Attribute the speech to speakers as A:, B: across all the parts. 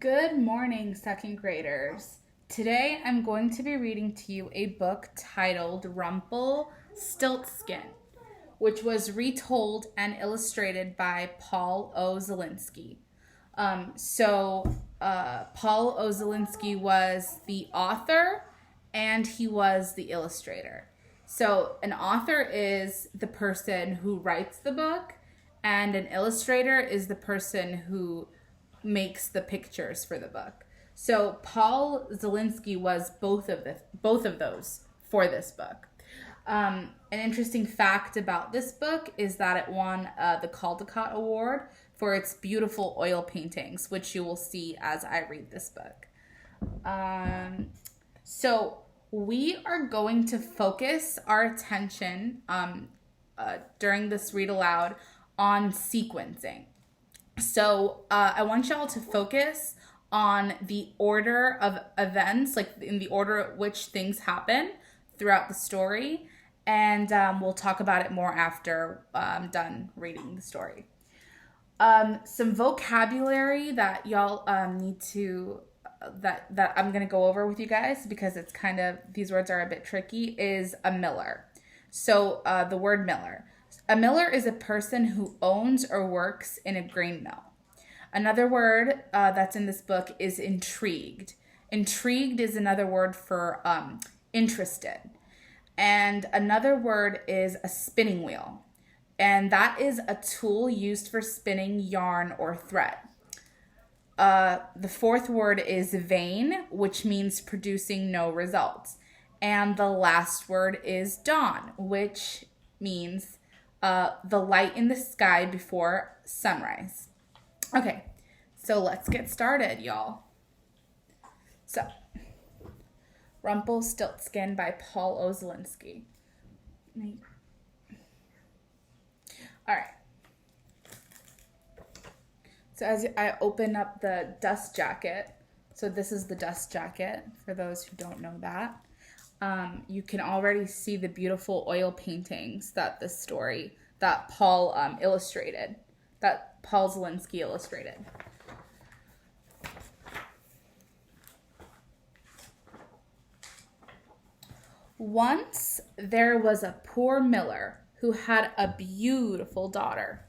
A: Good morning, second graders. Today I'm going to be reading to you a book titled Rumpelstiltskin, which was retold and illustrated by Paul O. Zelinsky. Paul O. Zelinsky was the author and he was the illustrator. So, an author is the person who writes the book, and an illustrator is the person who makes the pictures for the book. So Paul Zelinsky was both of those for this book. An interesting fact about this book is that it won the Caldecott Award for its beautiful oil paintings, which you will see as I read this book. So we are going to focus our attention during this read aloud on sequencing. So I want y'all to focus on the order of events, like in the order at which things happen throughout the story. And we'll talk about it more after I'm done reading the story. Some vocabulary that y'all need to, that I'm going to go over with you guys because it's kind of, these words are a bit tricky, is a miller. So the word miller. A miller is a person who owns or works in a grain mill. Another word that's in this book is intrigued. Intrigued is another word for interested. And another word is a spinning wheel. And that is a tool used for spinning yarn or thread. The fourth word is vain, which means producing no results. And the last word is dawn, which means the light in the sky before sunrise. Okay, so let's get started, y'all. So, Rumpelstiltskin by Paul O. Zelinsky. All right. So as I open up the dust jacket, so this is the dust jacket, for those who don't know that. You can already see the beautiful oil paintings that Paul illustrated, that Paul Zelinsky illustrated. Once there was a poor miller who had a beautiful daughter.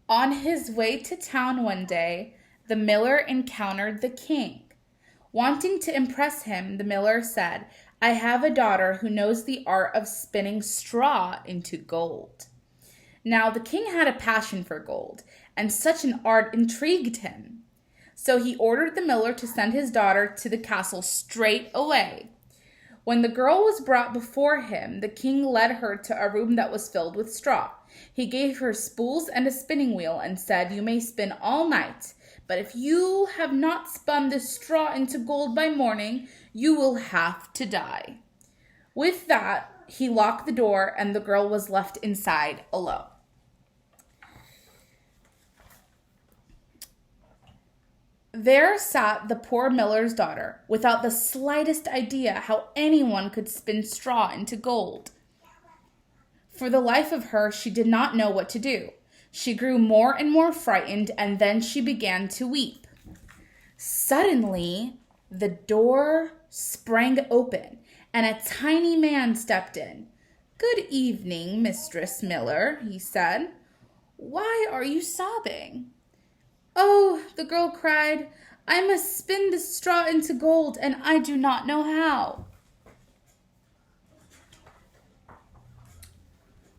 A: On his way to town one day, the miller encountered the king. Wanting to impress him, the miller said, "I have a daughter who knows the art of spinning straw into gold." Now the king had a passion for gold, and such an art intrigued him. So he ordered the miller to send his daughter to the castle straight away. When the girl was brought before him, the king led her to a room that was filled with straw. He gave her spools and a spinning wheel and said, "You may spin all night, but if you have not spun this straw into gold by morning, you will have to die." With that, he locked the door and the girl was left inside alone. There sat the poor miller's daughter, without the slightest idea how anyone could spin straw into gold. For the life of her, she did not know what to do. She grew more and more frightened, and then she began to weep. Suddenly, the door sprang open, and a tiny man stepped in. "Good evening, Mistress Miller," he said. "Why are you sobbing?" "Oh," the girl cried, "I must spin this straw into gold, and I do not know how."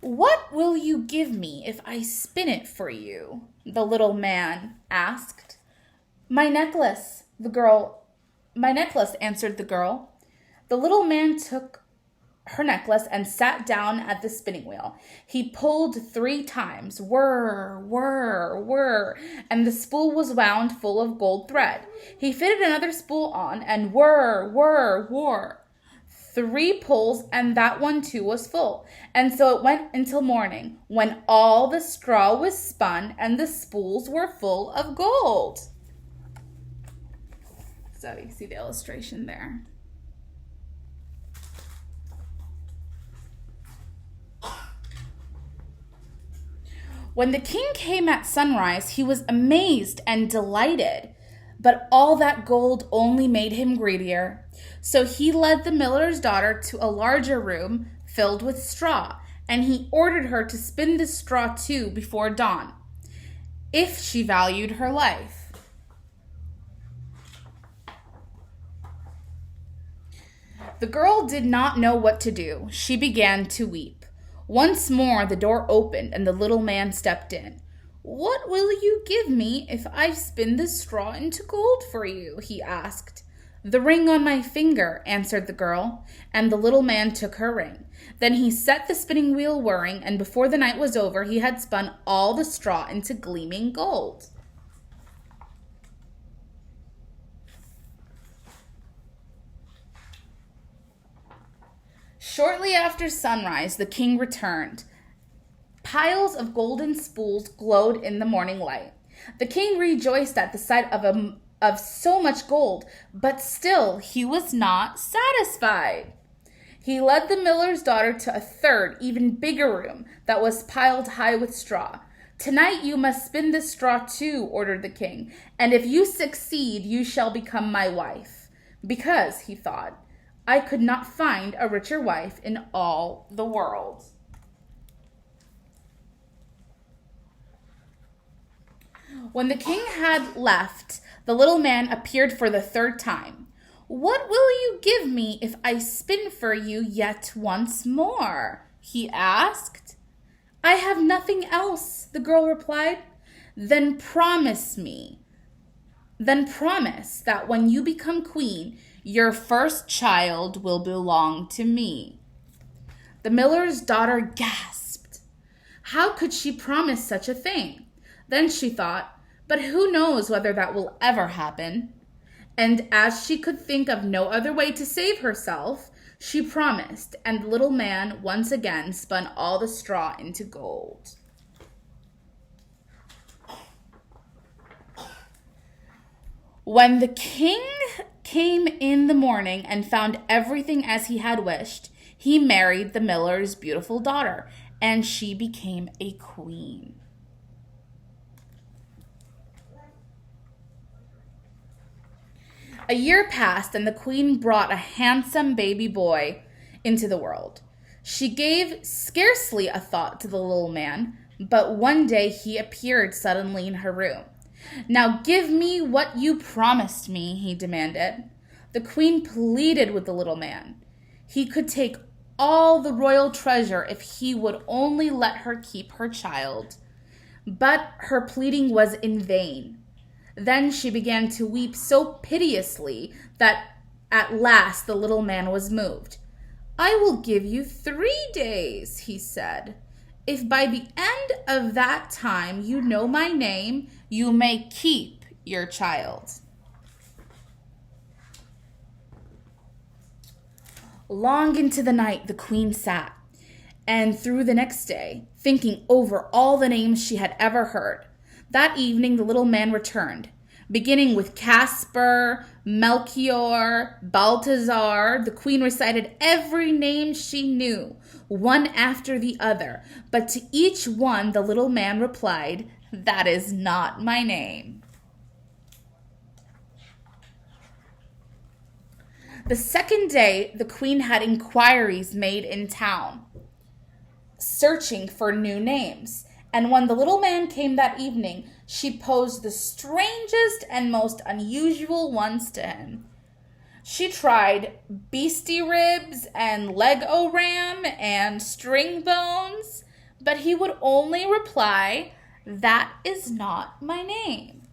A: "What will you give me if I spin it for you?" the little man asked. My necklace," answered the girl. The little man took her necklace and sat down at the spinning wheel. He pulled 3 times, whir, whir, whir, and the spool was wound full of gold thread. He fitted another spool on, and whir, whir, whir. 3 pulls, and that one too was full. And so it went until morning, when all the straw was spun and the spools were full of gold. So you see the illustration there. When the king came at sunrise, he was amazed and delighted, but all that gold only made him greedier. So he led the miller's daughter to a larger room filled with straw, and he ordered her to spin the straw too before dawn, if she valued her life. The girl did not know what to do. She began to weep. Once more the door opened and the little man stepped in. "What will you give me if I spin the straw into gold for you?" he asked. "The ring on my finger," answered the girl, and the little man took her ring. Then he set the spinning wheel whirring, and before the night was over, he had spun all the straw into gleaming gold. Shortly after sunrise, the king returned. Piles of golden spools glowed in the morning light. The king rejoiced at the sight of so much gold, but still he was not satisfied. He led the miller's daughter to a third, even bigger room that was piled high with straw. "Tonight you must spin this straw too," ordered the king, "and if you succeed, you shall become my wife." Because, he thought, I could not find a richer wife in all the world. When the king had left, the little man appeared for the third time. "What will you give me if I spin for you yet once more?" he asked. "I have nothing else," the girl replied. Then promise that when you become queen, your first child will belong to me." The miller's daughter gasped. How could she promise such a thing? Then she thought, but who knows whether that will ever happen? And as she could think of no other way to save herself, she promised, and the little man once again spun all the straw into gold. When the king came in the morning and found everything as he had wished, he married the miller's beautiful daughter, and she became a queen. A year passed, and the queen brought a handsome baby boy into the world. She gave scarcely a thought to the little man, but one day he appeared suddenly in her room. "Now give me what you promised me," he demanded. The queen pleaded with the little man. He could take all the royal treasure if he would only let her keep her child. But her pleading was in vain. Then she began to weep so piteously that at last the little man was moved. "I will give you 3 days," he said. "If by the end of that time you know my name, you may keep your child." Long into the night the queen sat, and through the next day, thinking over all the names she had ever heard. That evening the little man returned. Beginning with Casper, Melchior, Balthazar, the queen recited every name she knew, one after the other, but to each one the little man replied, "That is not my name." The second day, the queen had inquiries made in town, searching for new names. And when the little man came that evening, she posed the strangest and most unusual ones to him. She tried beastie ribs and leg-o-ram and string bones, but he would only reply, "That is not my name."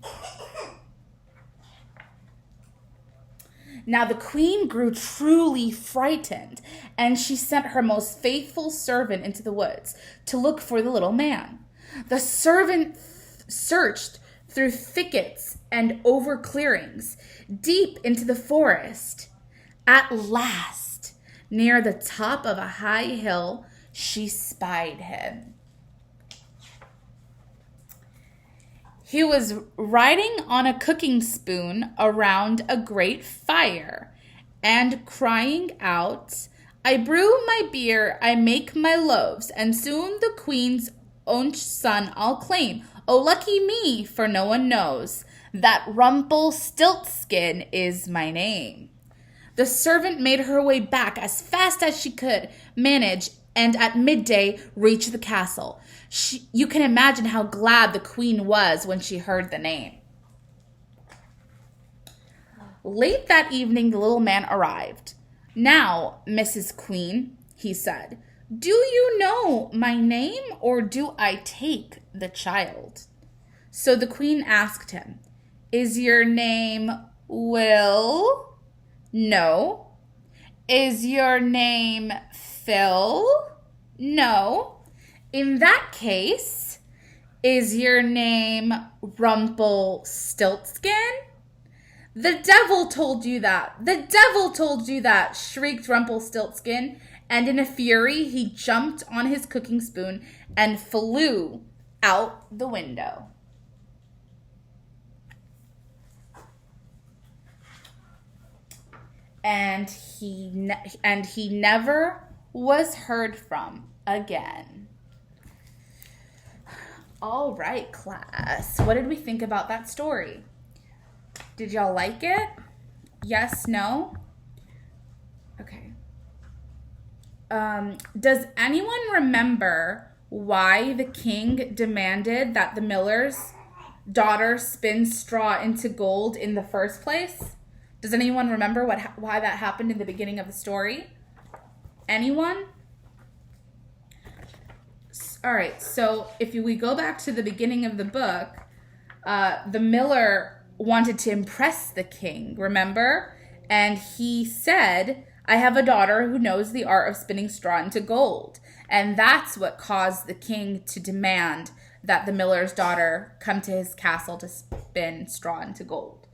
A: Now the queen grew truly frightened, and she sent her most faithful servant into the woods to look for the little man. The servant searched through thickets and over clearings, deep into the forest. At last, near the top of a high hill, she spied him. He was riding on a cooking spoon around a great fire and crying out, "I brew my beer, I make my loaves," and soon the queen's own son I'll claim. Oh, lucky me, for no one knows that Rumpelstiltskin is my name. The servant made her way back as fast as she could manage, and at midday reached the castle. You can imagine how glad the queen was when she heard the name. Late that evening, the little man arrived. Now, Mrs. Queen, he said, do you know my name, or do I take the child? So the queen asked him, is your name Will? No. Is your name Phil? No. In that case, is your name Rumpelstiltskin? The devil told you that. The devil told you that, shrieked Rumpelstiltskin, and in a fury he jumped on his cooking spoon and flew out the window. And he never was heard from again. All right, class. What did we think about that story? Did y'all like it? Yes, no? Okay. Does anyone remember why the king demanded that the miller's daughter spin straw into gold in the first place? Does anyone remember why that happened in the beginning of the story? Anyone? All right, so if we go back to the beginning of the book, the miller wanted to impress the king, remember? And he said, I have a daughter who knows the art of spinning straw into gold. And that's what caused the king to demand that the miller's daughter come to his castle to spin straw into gold.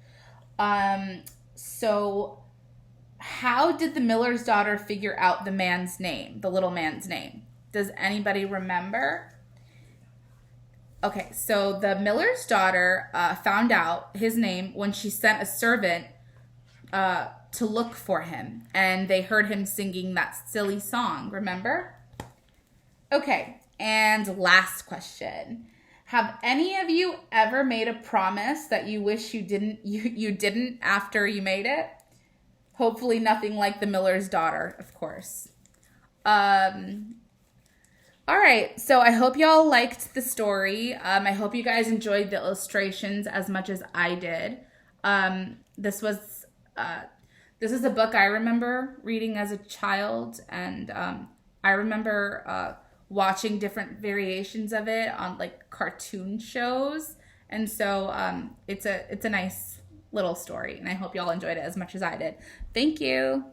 A: So how did the miller's daughter figure out the man's name, the little man's name? Does anybody remember? Okay, so the miller's daughter found out his name when she sent a servant to look for him. And they heard him singing that silly song, remember? Okay, and last question. Have any of you ever made a promise that you wish you didn't after you made it? Hopefully nothing like the miller's daughter, of course. All right, so I hope y'all liked the story. I hope you guys enjoyed the illustrations as much as I did. This is a book I remember reading as a child, and I remember watching different variations of it on like cartoon shows, and so it's a nice little story, and I hope y'all enjoyed it as much as I did. Thank you.